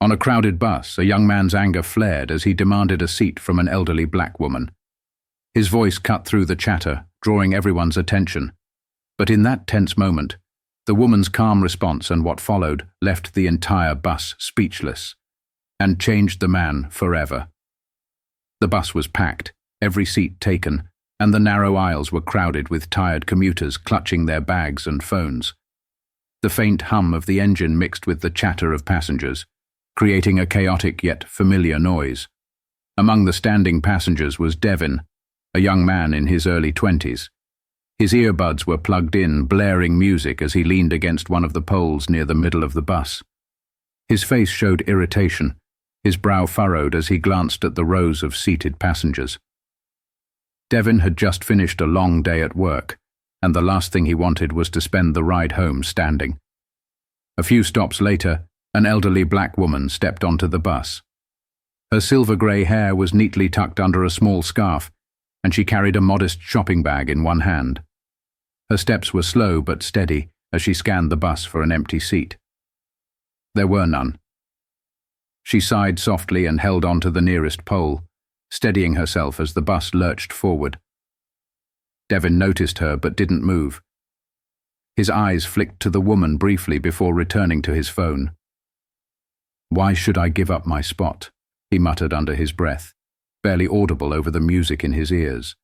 On a crowded bus, a young man's anger flared as he demanded a seat from an elderly black woman. His voice cut through the chatter, drawing everyone's attention. But in that tense moment, the woman's calm response and what followed left the entire bus speechless and changed the man forever. The bus was packed, every seat taken, and the narrow aisles were crowded with tired commuters clutching their bags and phones. The faint hum of the engine mixed with the chatter of passengers, creating a chaotic yet familiar noise. Among the standing passengers was Devon, a young man in his early 20s. His earbuds were plugged in, blaring music as he leaned against one of the poles near the middle of the bus. His face showed irritation, his brow furrowed as he glanced at the rows of seated passengers. Devon had just finished a long day at work, and the last thing he wanted was to spend the ride home standing. A few stops later, an elderly black woman stepped onto the bus. Her silver-grey hair was neatly tucked under a small scarf, and she carried a modest shopping bag in one hand. Her steps were slow but steady as she scanned the bus for an empty seat. There were none. She sighed softly and held on to the nearest pole, steadying herself as the bus lurched forward. Devon noticed her but didn't move. His eyes flicked to the woman briefly before returning to his phone. "Why should I give up my spot?" he muttered under his breath, barely audible over the music in his ears.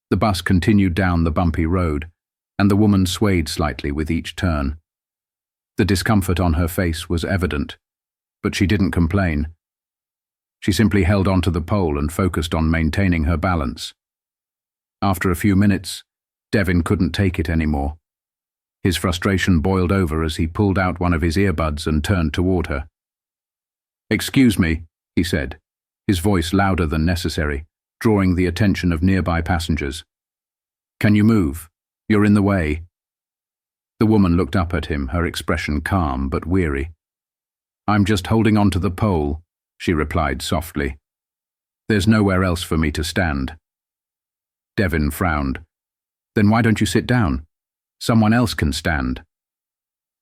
The bus continued down the bumpy road, and the woman swayed slightly with each turn. The discomfort on her face was evident, but she didn't complain. She simply held onto the pole and focused on maintaining her balance. After a few minutes, Devon couldn't take it anymore. His frustration boiled over as he pulled out one of his earbuds and turned toward her. "Excuse me," he said, his voice louder than necessary, drawing the attention of nearby passengers. "Can you move? You're in the way." The woman looked up at him, her expression calm but weary. "I'm just holding on to the pole," she replied softly. "There's nowhere else for me to stand." Devon frowned. "Then why don't you sit down? Someone else can stand."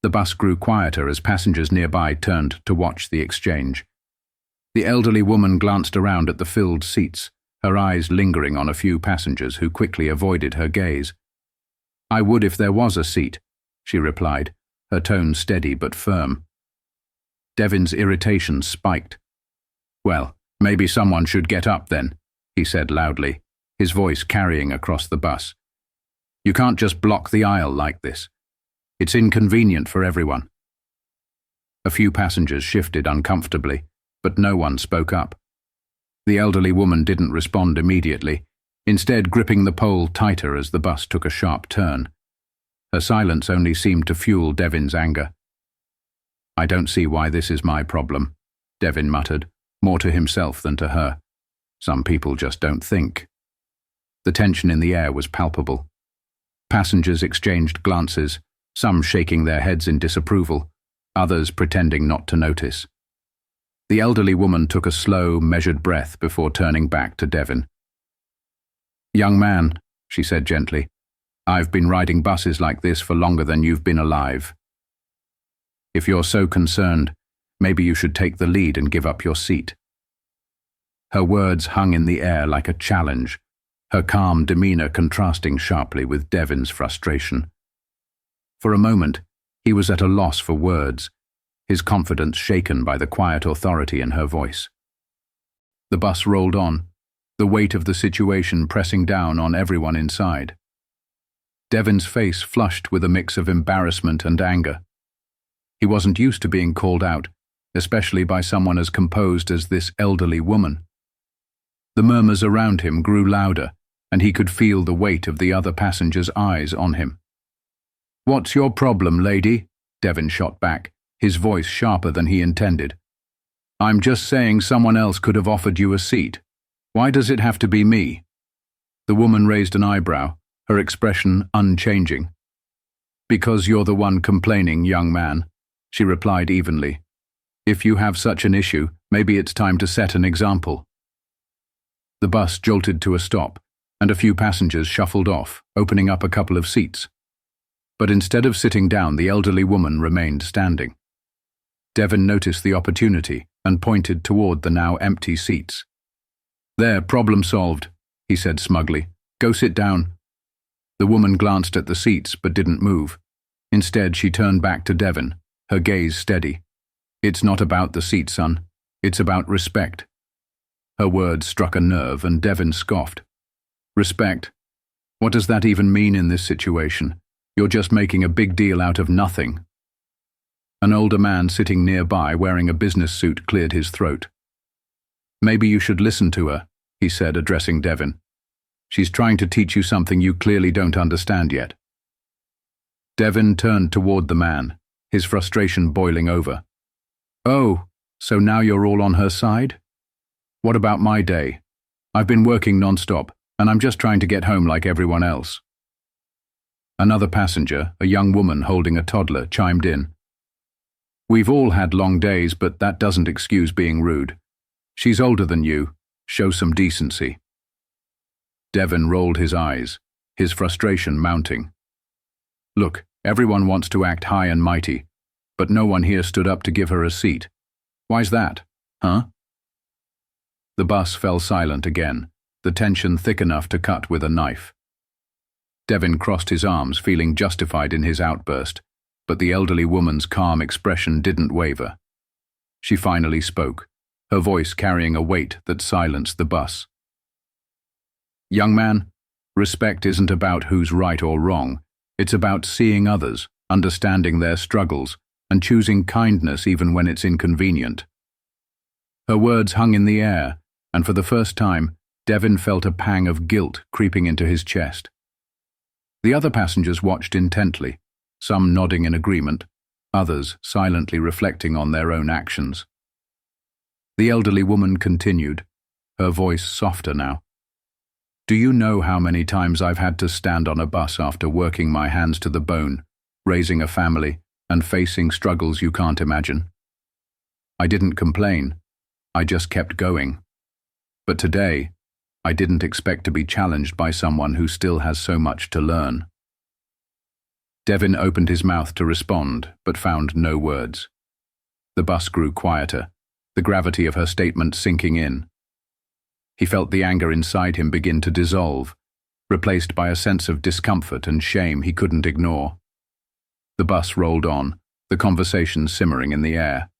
The bus grew quieter as passengers nearby turned to watch the exchange. The elderly woman glanced around at the filled seats, her eyes lingering on a few passengers who quickly avoided her gaze. "I would if there was a seat," she replied, her tone steady but firm. Devon's irritation spiked. "Well, maybe someone should get up then," he said loudly, his voice carrying across the bus. "You can't just block the aisle like this. It's inconvenient for everyone." A few passengers shifted uncomfortably, but no one spoke up. The elderly woman didn't respond immediately, instead gripping the pole tighter as the bus took a sharp turn. Her silence only seemed to fuel Devon's anger. "I don't see why this is my problem," Devon muttered, more to himself than to her. "Some people just don't think." The tension in the air was palpable. Passengers exchanged glances, some shaking their heads in disapproval, others pretending not to notice. The elderly woman took a slow, measured breath before turning back to Devon. "Young man," she said gently, "I've been riding buses like this for longer than you've been alive. If you're so concerned, maybe you should take the lead and give up your seat." Her words hung in the air like a challenge, her calm demeanor contrasting sharply with Devon's frustration. For a moment, he was at a loss for words, his confidence shaken by the quiet authority in her voice. The bus rolled on, the weight of the situation pressing down on everyone inside. Devon's face flushed with a mix of embarrassment and anger. He wasn't used to being called out, especially by someone as composed as this elderly woman. The murmurs around him grew louder, and he could feel the weight of the other passengers' eyes on him. "What's your problem, lady?" Devon shot back, his voice sharper than he intended. "I'm just saying someone else could have offered you a seat. Why does it have to be me?" The woman raised an eyebrow, her expression unchanging. "Because you're the one complaining, young man," she replied evenly. "If you have such an issue, maybe it's time to set an example." The bus jolted to a stop, and a few passengers shuffled off, opening up a couple of seats. But instead of sitting down, the elderly woman remained standing. Devon noticed the opportunity and pointed toward the now empty seats. "There, problem solved," he said smugly. "Go sit down." The woman glanced at the seats but didn't move. Instead, she turned back to Devon, her gaze steady. "It's not about the seat, son. It's about respect." Her words struck a nerve and Devon scoffed. "Respect? What does that even mean in this situation? You're just making a big deal out of nothing." An older man sitting nearby wearing a business suit cleared his throat. "Maybe you should listen to her," he said, addressing Devon. "She's trying to teach you something you clearly don't understand yet." Devon turned toward the man, his frustration boiling over. "Oh, so now you're all on her side? What about my day? I've been working non-stop, and I'm just trying to get home like everyone else." Another passenger, a young woman holding a toddler, chimed in. "We've all had long days, but that doesn't excuse being rude. She's older than you. Show some decency." Devon rolled his eyes, his frustration mounting. "Look, everyone wants to act high and mighty, but no one here stood up to give her a seat. Why's that, huh?" The bus fell silent again, the tension thick enough to cut with a knife. Devon crossed his arms, feeling justified in his outburst, but the elderly woman's calm expression didn't waver. She finally spoke, her voice carrying a weight that silenced the bus. "Young man, respect isn't about who's right or wrong. It's about seeing others, understanding their struggles, and choosing kindness even when it's inconvenient." Her words hung in the air, and for the first time, Devon felt a pang of guilt creeping into his chest. The other passengers watched intently, some nodding in agreement, others silently reflecting on their own actions. The elderly woman continued, her voice softer now. "Do you know how many times I've had to stand on a bus after working my hands to the bone, raising a family, and facing struggles you can't imagine? I didn't complain, I just kept going. But today, I didn't expect to be challenged by someone who still has so much to learn." Devon opened his mouth to respond, but found no words. The bus grew quieter, the gravity of her statement sinking in. He felt the anger inside him begin to dissolve, replaced by a sense of discomfort and shame he couldn't ignore. The bus rolled on, the conversation simmering in the air.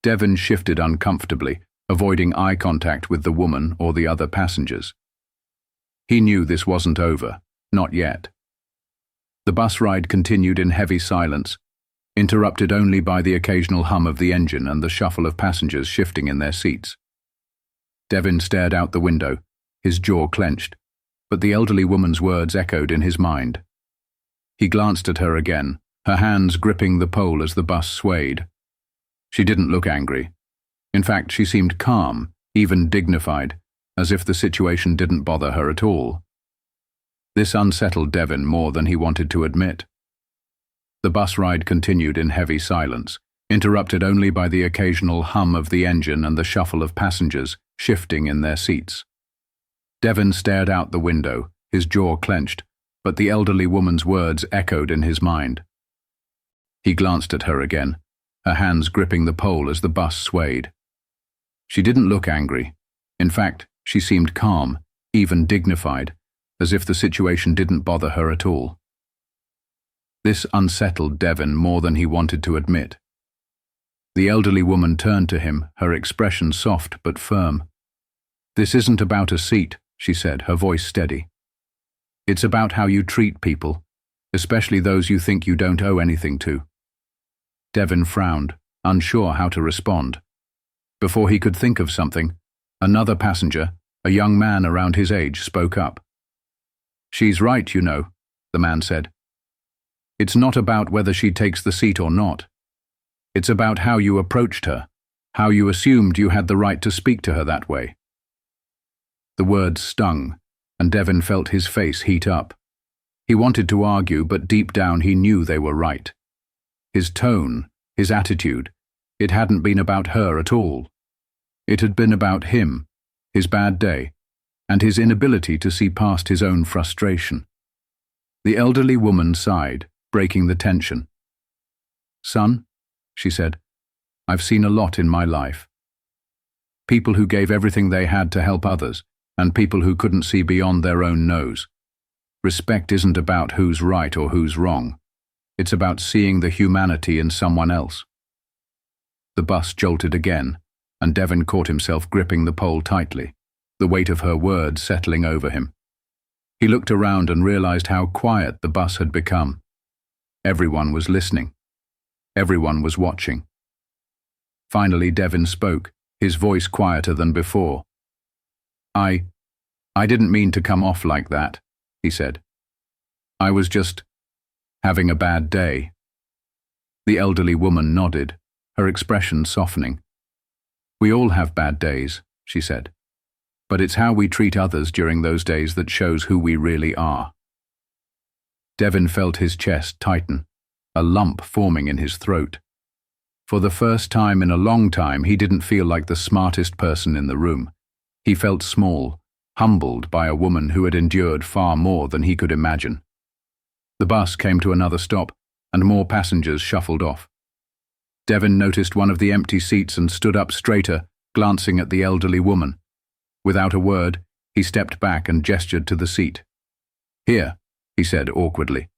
Devon shifted uncomfortably, avoiding eye contact with the woman or the other passengers. He knew this wasn't over, not yet. The bus ride continued in heavy silence, interrupted only by the occasional hum of the engine and the shuffle of passengers shifting in their seats. Devon stared out the window, his jaw clenched, but the elderly woman's words echoed in his mind. He glanced at her again, her hands gripping the pole as the bus swayed. She didn't look angry. In fact, she seemed calm, even dignified, as if the situation didn't bother her at all. This unsettled Devon more than he wanted to admit. The bus ride continued in heavy silence, interrupted only by the occasional hum of the engine and the shuffle of passengers shifting in their seats. Devon stared out the window, his jaw clenched, but the elderly woman's words echoed in his mind. He glanced at her again, her hands gripping the pole as the bus swayed. She didn't look angry. In fact, she seemed calm, even dignified, as if the situation didn't bother her at all. This unsettled Devon more than he wanted to admit. The elderly woman turned to him, her expression soft but firm. "This isn't about a seat," she said, her voice steady. "It's about how you treat people, especially those you think you don't owe anything to." Devon frowned, unsure how to respond. Before he could think of something, another passenger, a young man around his age, spoke up. "She's right, you know," the man said. "It's not about whether she takes the seat or not. It's about how you approached her, how you assumed you had the right to speak to her that way." The words stung, and Devon felt his face heat up. He wanted to argue, but deep down he knew they were right. His tone, his attitude, it hadn't been about her at all. It had been about him, his bad day, and his inability to see past his own frustration. The elderly woman sighed, breaking the tension. "Son," she said, I've seen a lot in my life. People who gave everything they had to help others, and people who couldn't see beyond their own nose. Respect isn't about who's right or who's wrong. It's about seeing the humanity in someone else. The bus jolted again, and Devon caught himself gripping the pole tightly, the weight of her words settling over him. He looked around and realized how quiet the bus had become. Everyone was listening. Everyone was watching. Finally, Devon spoke, his voice quieter than before. I didn't mean to come off like that, he said. I was just having a bad day. The elderly woman nodded, her expression softening. We all have bad days, she said. But it's how we treat others during those days that shows who we really are. Devon felt his chest tighten, a lump forming in his throat. For the first time in a long time, he didn't feel like the smartest person in the room. He felt small, humbled by a woman who had endured far more than he could imagine. The bus came to another stop, and more passengers shuffled off. Devon noticed one of the empty seats and stood up straighter, glancing at the elderly woman. Without a word, he stepped back and gestured to the seat. Here, he said awkwardly.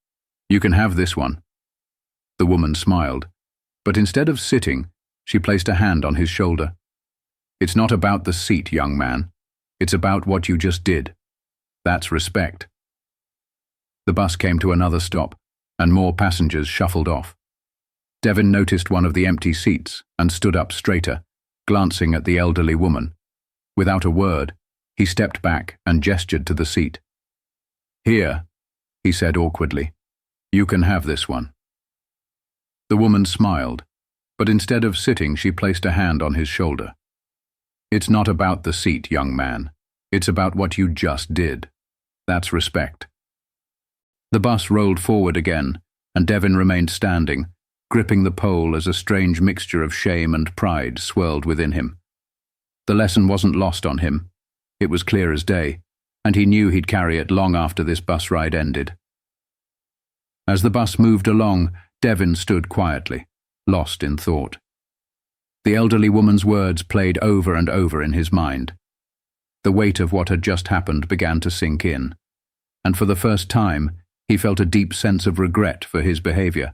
You can have this one. The woman smiled, but instead of sitting, she placed a hand on his shoulder. It's not about the seat, young man. It's about what you just did. That's respect. The bus came to another stop, and more passengers shuffled off. Devon noticed one of the empty seats and stood up straighter, glancing at the elderly woman. Without a word, he stepped back and gestured to the seat. Here, he said awkwardly. You can have this one. The woman smiled, but instead of sitting, she placed a hand on his shoulder. It's not about the seat, young man. It's about what you just did. That's respect. The bus rolled forward again, and Devon remained standing, gripping the pole as a strange mixture of shame and pride swirled within him. The lesson wasn't lost on him. It was clear as day, and he knew he'd carry it long after this bus ride ended. As the bus moved along, Devon stood quietly, lost in thought. The elderly woman's words played over and over in his mind. The weight of what had just happened began to sink in, and for the first time, he felt a deep sense of regret for his behavior.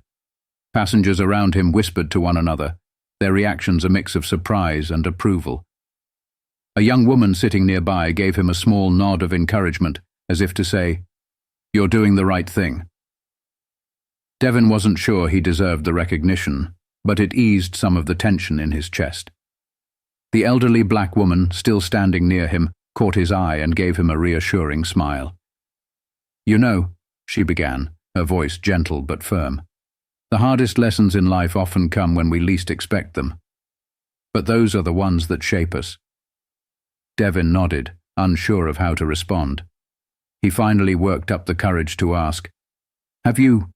Passengers around him whispered to one another, their reactions a mix of surprise and approval. A young woman sitting nearby gave him a small nod of encouragement, as if to say, "You're doing the right thing." Devon wasn't sure he deserved the recognition, but it eased some of the tension in his chest. The elderly black woman, still standing near him, caught his eye and gave him a reassuring smile. "You know," she began, her voice gentle but firm, "the hardest lessons in life often come when we least expect them. But those are the ones that shape us." Devon nodded, unsure of how to respond. He finally worked up the courage to ask, "Have you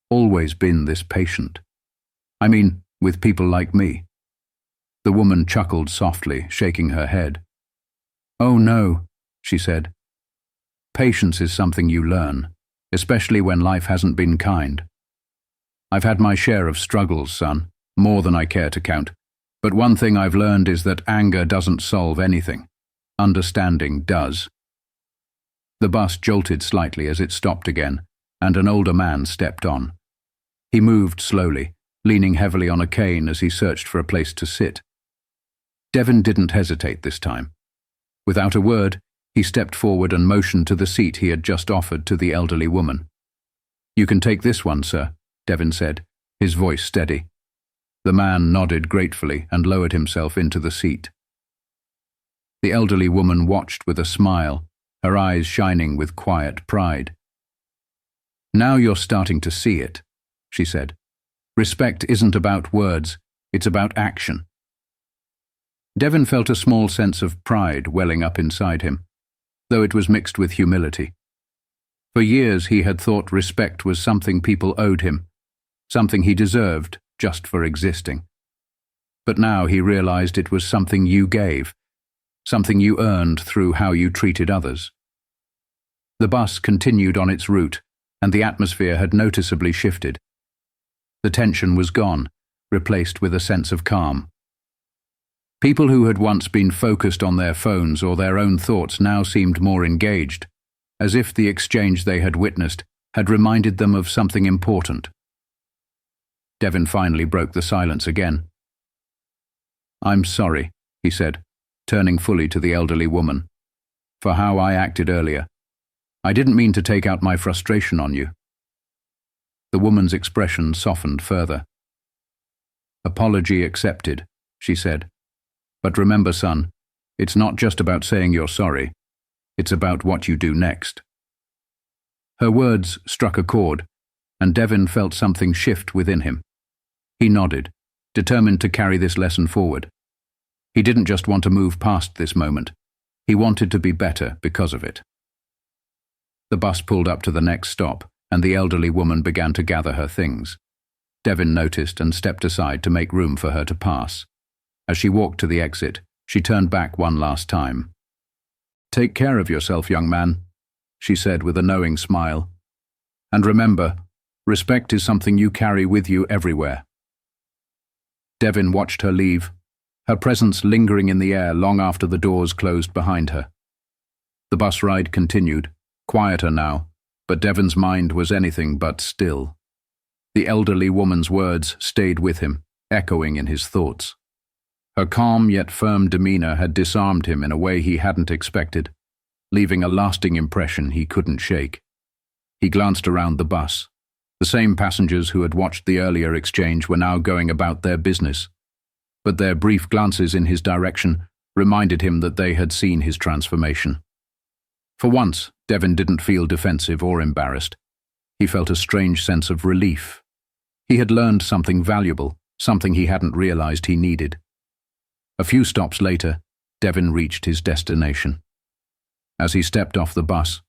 always been this patient? I mean, with people like me?" The woman chuckled softly, shaking her head. "Oh no," she said. "Patience is something you learn, especially when life hasn't been kind. I've had my share of struggles, son, more than I care to count. But one thing I've learned is that anger doesn't solve anything. Understanding does." The bus jolted slightly as it stopped again, and an older man stepped on. He moved slowly, leaning heavily on a cane as he searched for a place to sit. Devon didn't hesitate this time. Without a word, he stepped forward and motioned to the seat he had just offered to the elderly woman. "You can take this one, sir," Devon said, his voice steady. The man nodded gratefully and lowered himself into the seat. The elderly woman watched with a smile, her eyes shining with quiet pride. "Now you're starting to see it," she said. "Respect isn't about words, it's about action." Devon felt a small sense of pride welling up inside him, though it was mixed with humility. For years he had thought respect was something people owed him, something he deserved just for existing. But now he realized it was something you gave, something you earned through how you treated others. The bus continued on its route, and the atmosphere had noticeably shifted. The tension was gone, replaced with a sense of calm. People who had once been focused on their phones or their own thoughts now seemed more engaged, as if the exchange they had witnessed had reminded them of something important. Devon finally broke the silence again. "I'm sorry," he said, turning fully to the elderly woman, "for how I acted earlier. I didn't mean to take out my frustration on you." The woman's expression softened further. "Apology accepted," she said. "But remember, son, it's not just about saying you're sorry. It's about what you do next." Her words struck a chord, and Devon felt something shift within him. He nodded, determined to carry this lesson forward. He didn't just want to move past this moment. He wanted to be better because of it. The bus pulled up to the next stop, and the elderly woman began to gather her things. Devon noticed and stepped aside to make room for her to pass. As she walked to the exit, she turned back one last time. "Take care of yourself, young man," she said with a knowing smile. "And remember, respect is something you carry with you everywhere." Devon watched her leave, her presence lingering in the air long after the doors closed behind her. The bus ride continued, quieter now, but Devon's mind was anything but still. The elderly woman's words stayed with him, echoing in his thoughts. Her calm yet firm demeanor had disarmed him in a way he hadn't expected, leaving a lasting impression he couldn't shake. He glanced around the bus. The same passengers who had watched the earlier exchange were now going about their business, but their brief glances in his direction reminded him that they had seen his transformation. For once, Devon didn't feel defensive or embarrassed. He felt a strange sense of relief. He had learned something valuable, something he hadn't realized he needed. A few stops later, Devon reached his destination. As he stepped off the bus,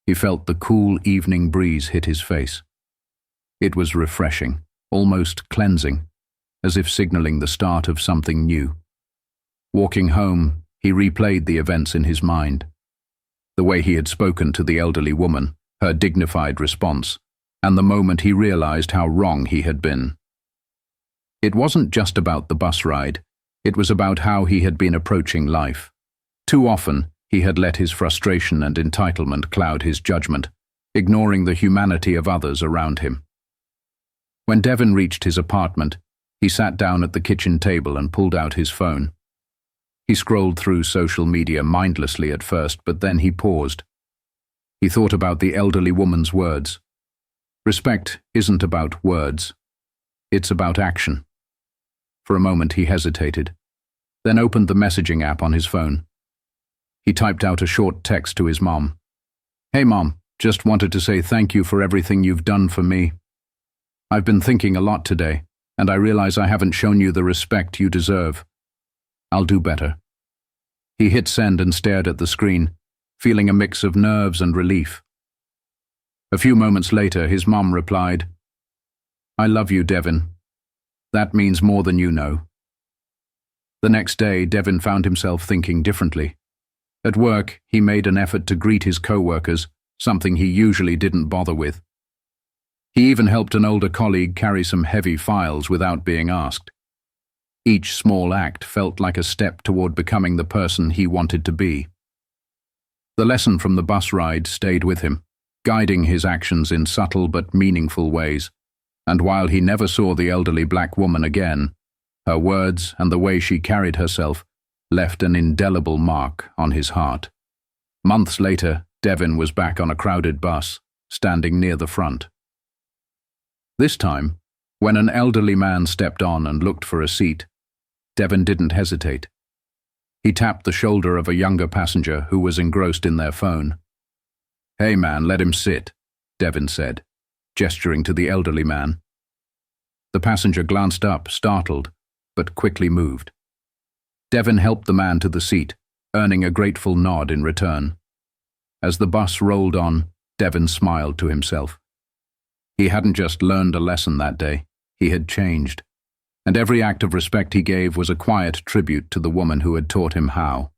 he felt the cool evening breeze hit his face. It was refreshing, almost cleansing, as if signaling the start of something new. Walking home, he replayed the events in his mind. The way he had spoken to the elderly woman, her dignified response, and the moment he realized how wrong he had been. It wasn't just about the bus ride. It was about how he had been approaching life. Too often, he had let his frustration and entitlement cloud his judgment, ignoring the humanity of others around him. When Devon reached his apartment, he sat down at the kitchen table and pulled out his phone. He scrolled through social media mindlessly at first, but then he paused. He thought about the elderly woman's words. Respect isn't about words. It's about action. For a moment he hesitated, then opened the messaging app on his phone. He typed out a short text to his mom. "Hey Mom, just wanted to say thank you for everything you've done for me. I've been thinking a lot today, and I realize I haven't shown you the respect you deserve. I'll do better." He hit send and stared at the screen, feeling a mix of nerves and relief. A few moments later, his mom replied, "I love you, Devon. That means more than you know." The next day, Devon found himself thinking differently. At work, he made an effort to greet his co-workers, something he usually didn't bother with. He even helped an older colleague carry some heavy files without being asked. Each small act felt like a step toward becoming the person he wanted to be. The lesson from the bus ride stayed with him, guiding his actions in subtle but meaningful ways. And while he never saw the elderly black woman again, her words and the way she carried herself left an indelible mark on his heart. Months later, Devon was back on a crowded bus, standing near the front. This time, when an elderly man stepped on and looked for a seat, Devon didn't hesitate. He tapped the shoulder of a younger passenger who was engrossed in their phone. "Hey man, let him sit," Devon said, gesturing to the elderly man. The passenger glanced up, startled, but quickly moved. Devon helped the man to the seat, earning a grateful nod in return. As the bus rolled on, Devon smiled to himself. He hadn't just learned a lesson that day, he had changed, and every act of respect he gave was a quiet tribute to the woman who had taught him how.